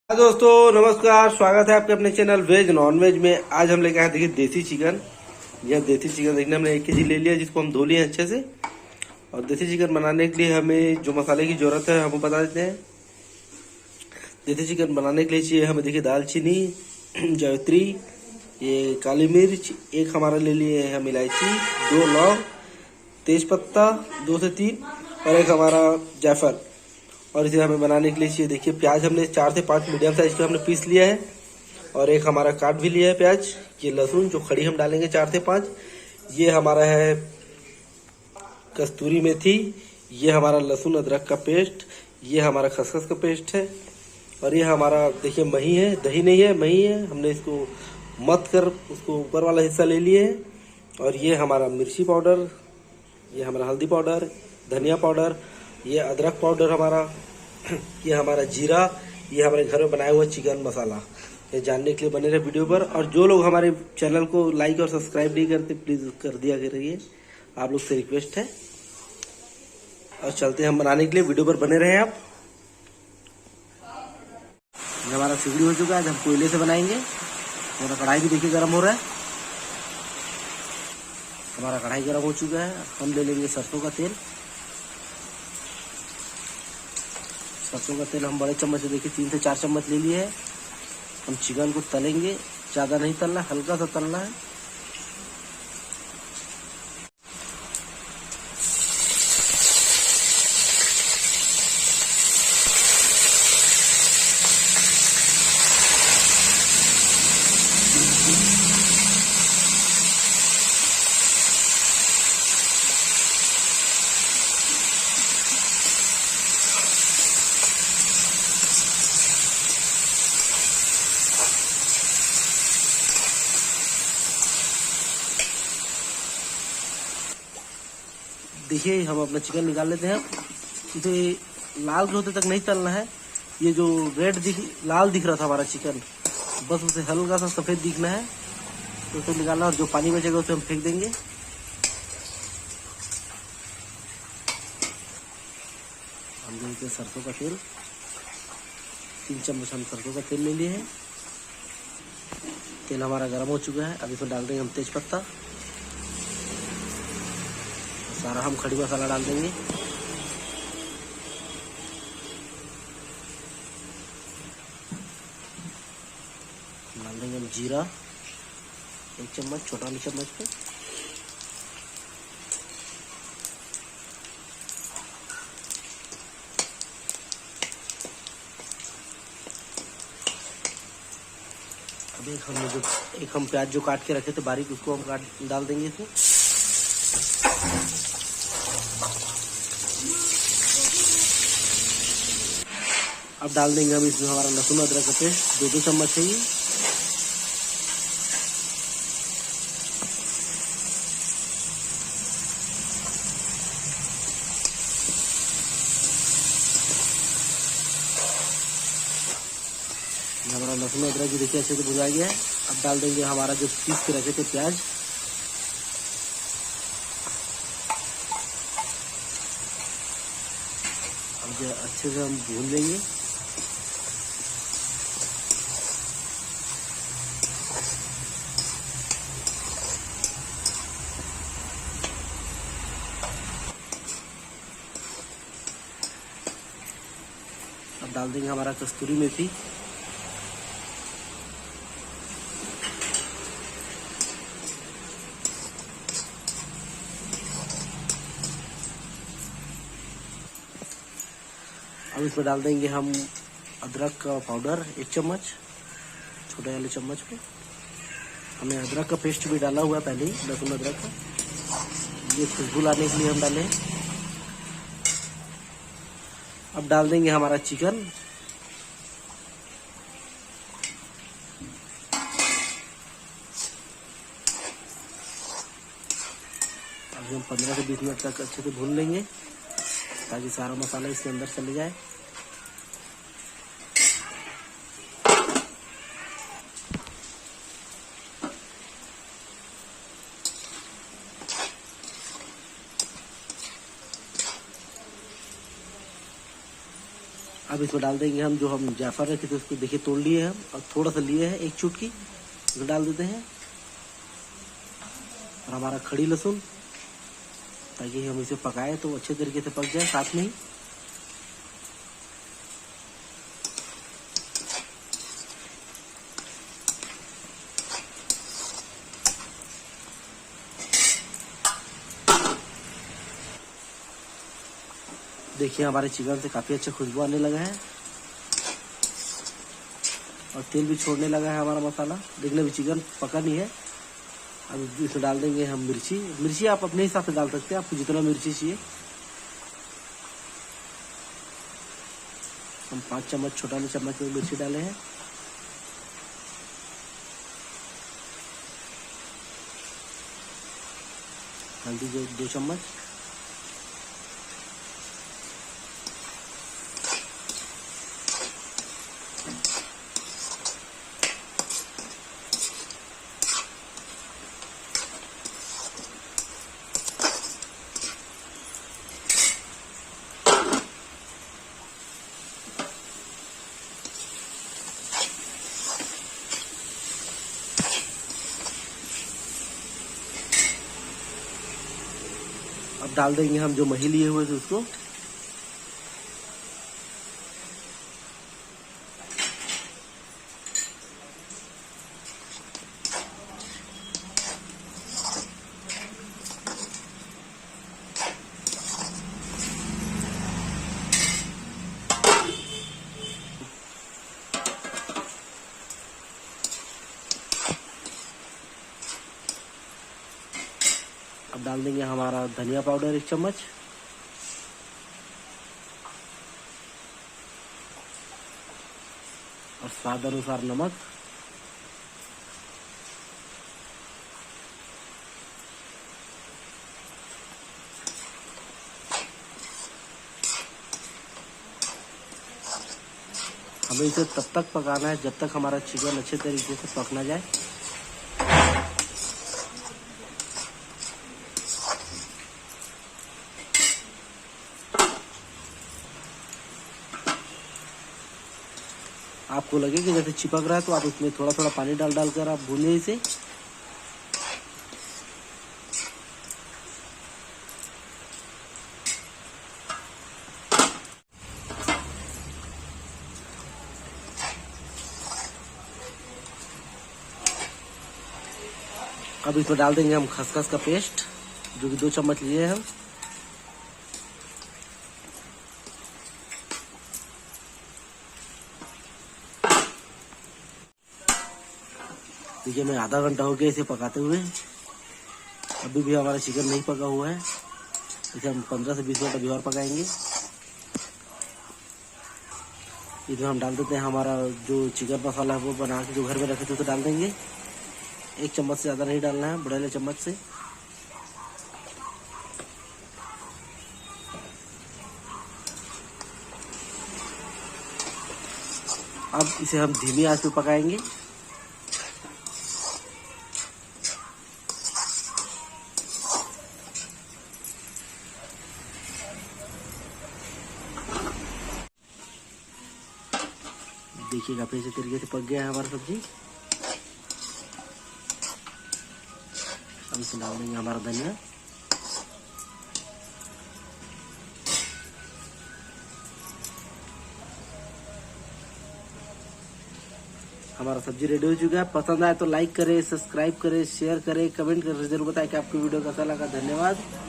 हाँ दोस्तों, नमस्कार। स्वागत है आपके अपने चैनल वेज नॉन वेज में। आज हम लेके आए देखिए देसी चिकन। यह देसी चिकन देखने हमने 1 केजी ले लिया, जिसको हम धो लिए अच्छे से। और देसी चिकन बनाने के लिए हमें जो मसाले की जरूरत है हम बता देते हैं। देसी चिकन बनाने के लिए चाहिए हमें देखिए दालचीनी, जावित्री, ये काली मिर्च, एक हमारा ले लिए हैं हम इलायची, 2 लौंग, तेज पत्ता 2 से 3 और एक हमारा जायफल। और इसे हमें बनाने के लिए चाहिए देखिए प्याज हमने 4 से 5 मीडियम साइज का हमने पीस लिया है। और एक हमारा काट भी लिया है प्याज। ये लहसुन जो खड़ी हम डालेंगे 4 से 5। ये हमारा है कस्तूरी मेथी। ये हमारा लहसुन अदरक का पेस्ट। ये हमारा खसखस का पेस्ट है। और ये हमारा देखिए मही है, दही नहीं है, मही है। हमने इसको मत कर उसको ऊपर वाला हिस्सा ले लिए है। और ये हमारा मिर्ची पाउडर, ये हमारा हल्दी पाउडर, धनिया पाउडर, ये अदरक पाउडर हमारा, ये हमारा जीरा, ये हमारे घर में बनाया हुआ चिकन मसाला। ये जानने के लिए बने रहे वीडियो पर। और जो लोग हमारे चैनल को लाइक और सब्सक्राइब नहीं करते प्लीज़ कर दिया करिए, आप लोग से रिक्वेस्ट है। और चलते हैं हम बनाने के लिए, वीडियो पर बने रहे आप। हमारा सिगड़ी हो चुका है, हम कोयले से बनाएंगे। हमारा कढ़ाई भी देखिए गर्म हो रहा है। हमारा कढ़ाई गर्म हो चुका है। हम ले लेंगे सरसों का तेल। सरसों का तेल हम बड़े चम्मच से देखिए 3 से 4 चम्मच ले लिए हैं। हम चिकन को तलेंगे, ज़्यादा नहीं तलना, हल्का सा तलना है। देखिए हम अपना चिकन निकाल लेते हैं। इसे लाल होते तक नहीं तलना है। ये जो लाल दिख रहा था हमारा चिकन, बस उसे हल्का सा सफेद दिखना है, तो उसे निकालना। और जो पानी बचेगा उसे हम फेंक देंगे। हम देंगे सरसों का तेल, 3 चम्मच हम सरसों का तेल ले लिए हैं। तेल हमारा गर्म हो चुका है। अब इसमें डाल देंगे हम तेज पत्ता। सारा हम खड़ी मसाला डाल देंगे। डाल देंगे हम जीरा 1 चम्मच, छोटा वाली चम्मच पे। अब एक हम प्याज जो काट के रखे थे बारीक, उसको हम डाल देंगे इसमें। अब डाल देंगे हम इसमें हमारा लहसुन अदरक का पेस्ट, 2 चम्मच है ये। हमारा लहसुन अदरक भी देखिए अच्छे से भुजा गया है। अब डाल देंगे हमारा जो पीस के रखे थे प्याज। अब जो अच्छे से हम भून लेंगे। अब डाल देंगे हमारा कस्तूरी मेथी। अब इसमें डाल देंगे हम अदरक का पाउडर 1 चम्मच, छोटे वाले चम्मच पे। हमने अदरक का पेस्ट भी डाला हुआ है पहले ही, लहसुन अदरक का। ये खुशबू लाने के लिए हम डाले। अब डाल देंगे हमारा चिकन। अब हम 15 से 20 मिनट तक अच्छे से भून लेंगे, ताकि सारा मसाला इसके अंदर चले जाए। अब इसमें डाल देंगे हम जो हम जायफल रखे थे उसको देखिए तोड़ लिए हम और थोड़ा सा लिए हैं एक चुटकी, इसको डाल देते हैं। और हमारा खड़ी लहसुन, ताकि हम इसे पकाए तो अच्छे तरीके से पक जाए साथ में ही। देखिए हमारे चिकन से काफ़ी अच्छा खुशबू आने लगा है और तेल भी छोड़ने लगा है हमारा मसाला। देखने भी चिकन पका नहीं है। अब इसमें डाल देंगे हम मिर्ची आप अपने हिसाब से डाल सकते हैं, आपको जितना मिर्ची चाहिए। हम 5 चम्मच छोटा वाले चम्मच में मिर्ची डाले हैं। हल्दी 2 चम्मच, अब डाल देंगे हम जो मही लिए हुए थे उसको। अब डाल देंगे हमारा धनिया पाउडर 1 चम्मच, और स्वाद अनुसार नमक। हमें इसे तब तक पकाना है जब तक हमारा चिकन अच्छे तरीके से पक ना जाए। आपको लगे कि जैसे चिपक रहा है तो आप इसमें थोड़ा थोड़ा पानी डाल कर आप भूनिए इसे। अब इसमें डाल देंगे हम खसखस का पेस्ट, जो कि 2 चम्मच लिए हैं हम। देखिए मैं आधा घंटा हो गया इसे पकाते हुए, अभी भी हमारा चिकन नहीं पका हुआ है। इसे हम 15 से 20 मिनट अभी और पकाएंगे। इसमें हम डाल देते हैं हमारा जो चिकन मसाला है वो बना के जो घर में रखे थे तो डाल देंगे। 1 चम्मच से ज़्यादा नहीं डालना है, बड़े वाले चम्मच से। अब इसे हम धीमी आंच पे पकाएंगे। देखिए काफी अच्छे तरीके से पक गया है हमारा सब्जी। अब इसमें डाल देंगे हमारा धनिया। हमारा सब्जी रेडी हो चुका है। पसंद आए तो लाइक करें, सब्सक्राइब करें, शेयर करें, कमेंट करें, जरूर बताएं कि आपको वीडियो कैसा लगा। धन्यवाद।